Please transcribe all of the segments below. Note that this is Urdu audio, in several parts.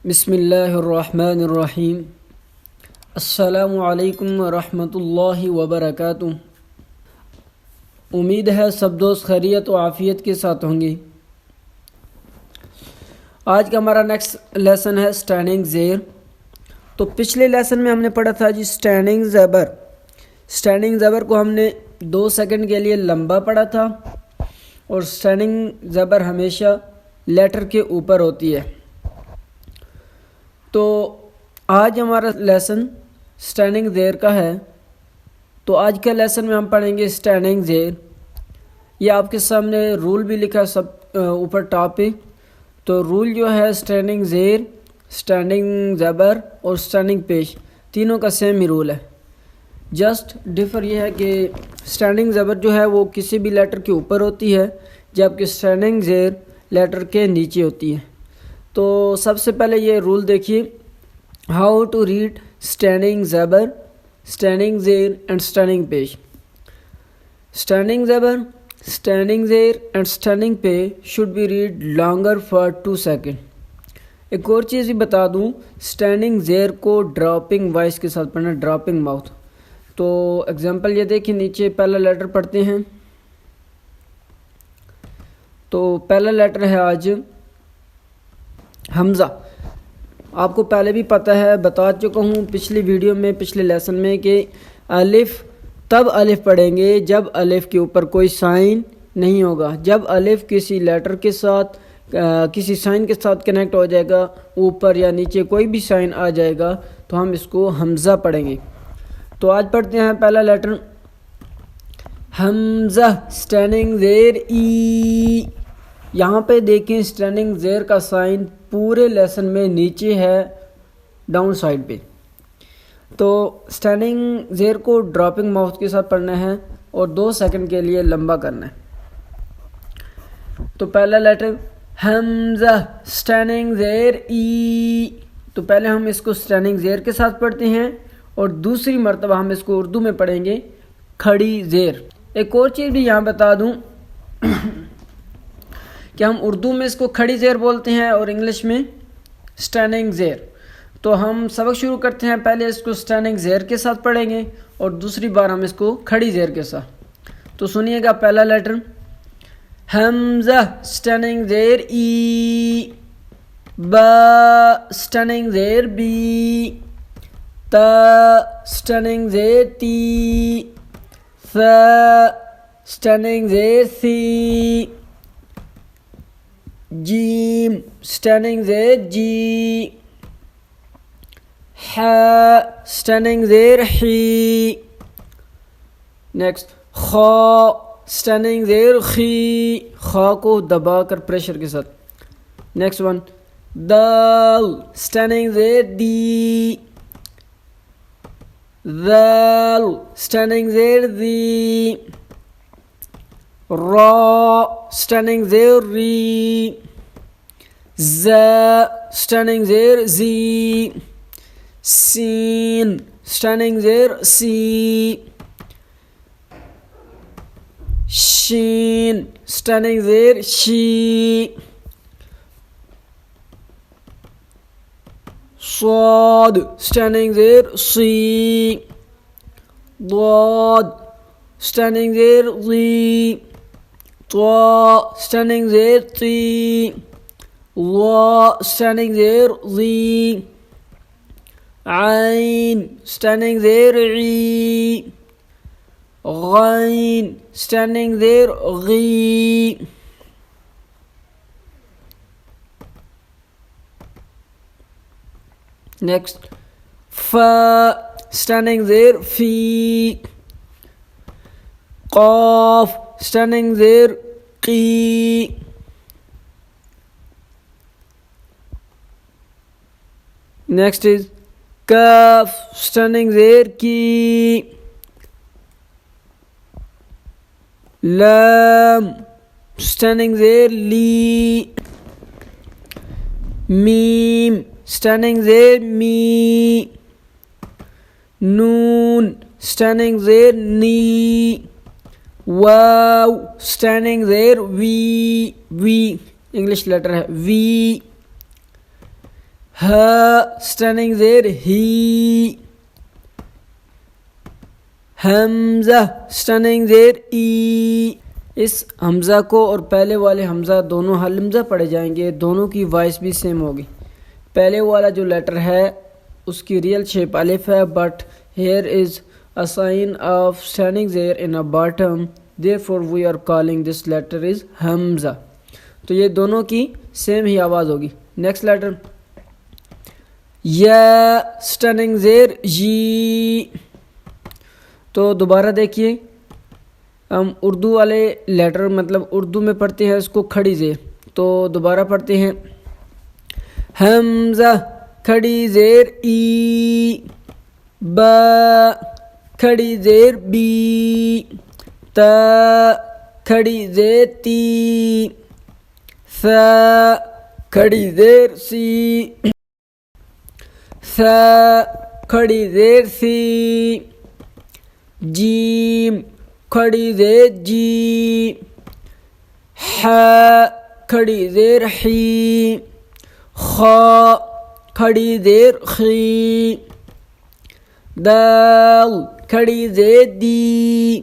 بسم اللہ الرحمن الرحیم۔ السلام علیکم ورحمۃ اللہ وبرکاتہ۔ امید ہے سب دوست خیریت و عافیت کے ساتھ ہوں گے۔ آج کا ہمارا نیکسٹ لیسن ہے اسٹینڈنگ زیر۔ تو پچھلے لیسن میں ہم نے پڑھا تھا جی اسٹینڈنگ زبر۔ اسٹینڈنگ زبر کو ہم نے 2 سیکنڈ کے لیے لمبا پڑھا تھا، اور اسٹینڈنگ زبر ہمیشہ لیٹر کے اوپر ہوتی ہے۔ تو آج ہمارا لیسن اسٹینڈنگ زیر کا ہے۔ تو آج کے لیسن میں ہم پڑھیں گے اسٹینڈنگ زیر۔ یہ آپ کے سامنے رول بھی لکھا سب اوپر ٹاپ پہ۔ تو رول جو ہے اسٹینڈنگ زیر، اسٹینڈنگ زبر اور اسٹینڈنگ پیش، تینوں کا سیم ہی رول ہے۔ جسٹ ڈفر یہ ہے کہ اسٹینڈنگ زبر جو ہے وہ کسی بھی لیٹر کے اوپر ہوتی ہے، جبکہ اسٹینڈنگ زیر لیٹر کے نیچے ہوتی ہے۔ تو سب سے پہلے یہ رول دیکھیے، ہاؤ ٹو ریڈ اسٹینڈنگ زبر، اسٹینڈنگ زیر اینڈ اسٹینڈنگ پیش۔ اسٹینڈنگ زبر، اسٹینڈنگ زیر اینڈ اسٹینڈنگ پیش should be read longer for 2 second. ایک اور چیز بھی بتا دوں، اسٹینڈنگ زیر کو ڈراپنگ وائس کے ساتھ پڑھنا، ڈراپنگ ماؤتھ۔ تو اگزامپل یہ دیکھیں، نیچے پہلا لیٹر پڑھتے ہیں۔ تو پہلا لیٹر ہے آج حمزہ۔ آپ کو پہلے بھی پتہ ہے، بتا چکا ہوں پچھلی ویڈیو میں، پچھلے لیسن میں، کہ الف تب الف پڑھیں گے جب الف کے اوپر کوئی سائن نہیں ہوگا۔ جب الف کسی لیٹر کے ساتھ، کسی سائن کے ساتھ کنیکٹ ہو جائے گا، اوپر یا نیچے کوئی بھی سائن آ جائے گا، تو ہم اس کو حمزہ پڑھیں گے۔ تو آج پڑھتے ہیں پہلا لیٹر حمزہ، اسٹینڈنگ زیر ای۔ یہاں پہ دیکھیں اسٹینڈنگ زیر کا سائن پورے لیسن میں نیچے ہے، ڈاؤن سائڈ پہ۔ تو اسٹینڈنگ زیر کو ڈراپنگ ماؤتھ کے ساتھ پڑھنا ہے اور 2 سیکنڈ کے لیے لمبا کرنا ہے۔ تو پہلا لیٹر حمزہ، اسٹینڈنگ زیر ای۔ تو پہلے ہم اس کو اسٹینڈنگ زیر کے ساتھ پڑھتے ہیں، اور دوسری مرتبہ ہم اس کو اردو میں پڑھیں گے کھڑی زیر۔ ایک اور چیز بھی یہاں بتا دوں کہ ہم اردو میں اس کو کھڑی زیر بولتے ہیں اور انگلش میں اسٹینڈنگ زیر۔ تو ہم سبق شروع کرتے ہیں، پہلے اس کو اسٹینڈنگ زیر کے ساتھ پڑھیں گے اور دوسری بار ہم اس کو کھڑی زیر کے ساتھ۔ تو سنیے گا، پہلا لیٹر حمزہ، اسٹینڈنگ زیر ای۔ با، اسٹینڈنگ زیر بی۔ تا، اسٹینڈنگ زیر تی۔ ثا، اسٹینڈنگ زیر سی۔ جیم، اسٹینڈنگ زیر جی۔ ح، اسٹینڈنگ زیر حی۔ نیکسٹ خا، اسٹینڈنگ زیر خی۔ خا کو دبا کر پریشر کے ساتھ۔ نیکسٹ ون دال، اسٹینڈنگ زیر دی۔ ذال، اسٹینڈنگ زیر ذی۔ را، اسٹینڈنگ زیر ری۔ ز، اسٹینڈنگ زیر زی۔ سین، اسٹینڈنگ زیر سی۔ شین، اسٹینڈنگ زیر شی۔ صاد، اسٹینڈنگ زیر سی۔ ضاد، اسٹینڈنگ زیر ضی۔ طا، اسٹینڈنگ زیر تی۔ ظا، اسٹینڈنگ زیر ضی۔ عین، اسٹینڈنگ زیر عی۔ غین، اسٹینڈنگ زیر غی۔ نیکسٹ فا، اسٹینڈنگ زیر فی۔ قاف، اسٹینڈنگ زیر قی۔ نیکسٹ از کاف، اسٹینڈنگ زیر کی۔ لام، اسٹینڈنگ زیر لی۔ میم، اسٹینڈنگ زیر می۔ نون، اسٹینڈنگ زیر نی۔ واو standing there V English letter ہے V. standing there he. Hamza standing there ای. اس حمزہ کو اور پہلے والے حمزہ دونوں حل حمزہ پڑھے جائیں گے، دونوں کی وائس بھی سیم ہوگی. پہلے والا جو لیٹر ہے اس کی ریئل شیپ الف ہے، but here is a sign of standing there in a bottom, therefore we are calling this letter is حمزہ. تو یہ دونوں کی سیم ہی آواز ہوگی. نیکسٹ لیٹر یا standing there جی. تو دوبارہ دیکھیے، ہم اردو والے لیٹر مطلب اردو میں پڑھتے ہیں اس کو کھڑی زیر. تو دوبارہ پڑھتے ہیں حمزہ کھڑی زیر ای، با کھڑی زیر بی، تا کھڑی زیر تی، ثا کھڑی زیر سی، ثا کھڑی زیر سی، جیم کھڑی زیر جی، حا کھڑی زیر حی، خا کھڑی زیر خی، دال کھڑی زیر دی،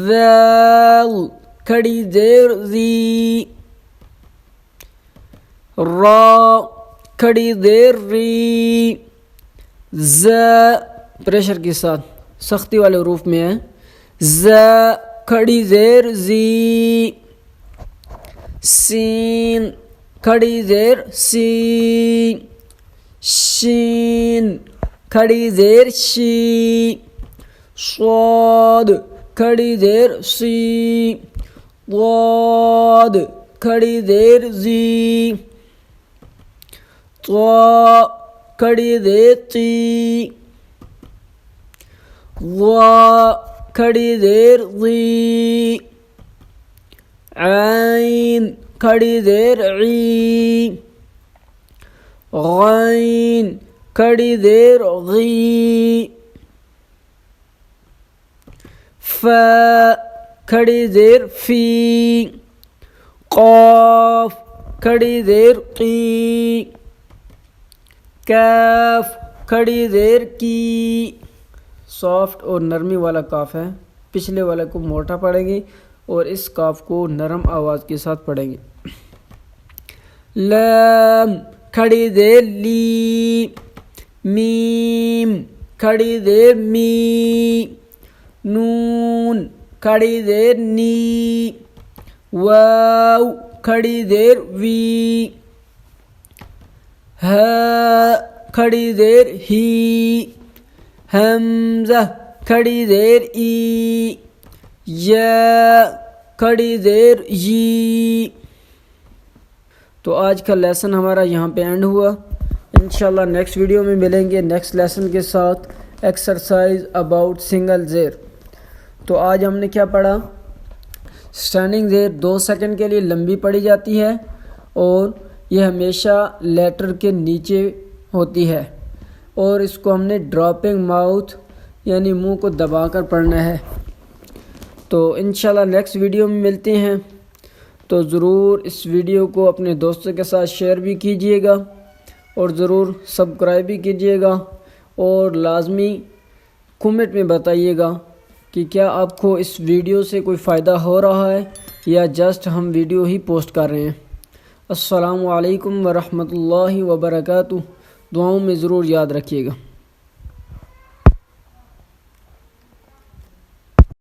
ذال کھڑی زیر زی، را کھڑی زیر ری، ز پریشر کے ساتھ سختی والے حروف میں ہے، ز کھڑی زیر زی، سین کھڑی زیر سی، شین کھڑی زیر شی، صاد کھڑی زیر سی، ضاد کھڑی زیر زی، طا کھڑی زیر تی، ضا کھڑی زیر ضی، عین کھڑی زیر عی، غین کھڑی زیر غی، فا کھڑی زیر فی، قاف کھڑی زیر قی، کاف کھڑی زیر کی. سافٹ اور نرمی والا کاف ہے، پچھلے والے کو موٹا پڑھیں گے اور اس کاف کو نرم آواز کے ساتھ پڑھیں گے. لام کھڑی زیر لی، میم کھڑی زیر می، نون کھڑی زیر نی، واو کھڑی زیر وی، ہا کھڑی زیر ہی، حمزہ کھڑی زیر ای، یا کھڑی زیر یی. تو آج کا لیسن ہمارا یہاں پہ اینڈ ہوا. انشاءاللہ نیکسٹ ویڈیو میں ملیں گے نیکسٹ لیسن کے ساتھ، ایکسرسائز اباؤٹ سنگل زیر. تو آج ہم نے کیا پڑھا؟ اسٹینڈنگ زیر 2 سیکنڈ کے لیے لمبی پڑھی جاتی ہے اور یہ ہمیشہ لیٹر کے نیچے ہوتی ہے، اور اس کو ہم نے ڈراپنگ ماؤتھ یعنی منہ کو دبا کر پڑھنا ہے. تو انشاءاللہ نیکسٹ ویڈیو میں ملتے ہیں. تو ضرور اس ویڈیو کو اپنے دوستوں کے ساتھ شیئر بھی کیجیے گا اور ضرور سبسکرائب بھی کیجیے گا، اور لازمی کمنٹ میں بتائیے گا کہ کیا آپ کو اس ویڈیو سے کوئی فائدہ ہو رہا ہے یا جسٹ ہم ویڈیو ہی پوسٹ کر رہے ہیں. السلام علیکم ورحمۃ اللہ وبرکاتہ. دعاؤں میں ضرور یاد رکھیے گا.